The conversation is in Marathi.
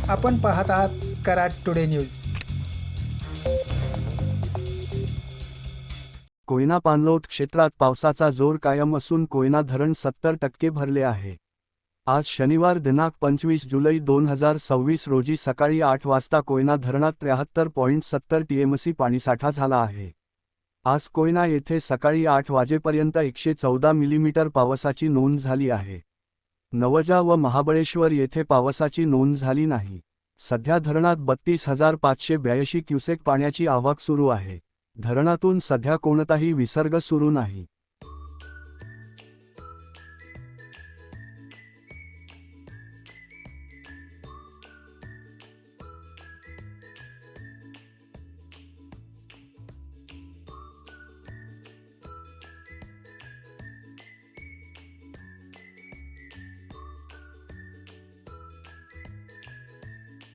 आपण पाहत आहात कराड टुडे न्यूज. कोयना पाणलोट क्षेत्रात पावसाचा जोर कायम असून कोयना धरण 70% भरले आहे. आज शनिवार दिनांक 25 जुलै 2026 रोजी सकाळी 8 वाजता कोयना धरणात 73.70 टीएमसी पाणीसाठा झाला आहे. आज कोयना येथे सकाळी 8 वाजेपर्यंत 114 मिलीमीटर पावसाची नोंद झाली आहे. नवजा व महाबळेश्वर येथे पावसाची नोंद झाली नाही. सध्या धरणात 32,582 क्युसेक पाण्याची आवक सुरू आहे. धरणातून सध्या कोणताही विसर्ग सुरू नाही.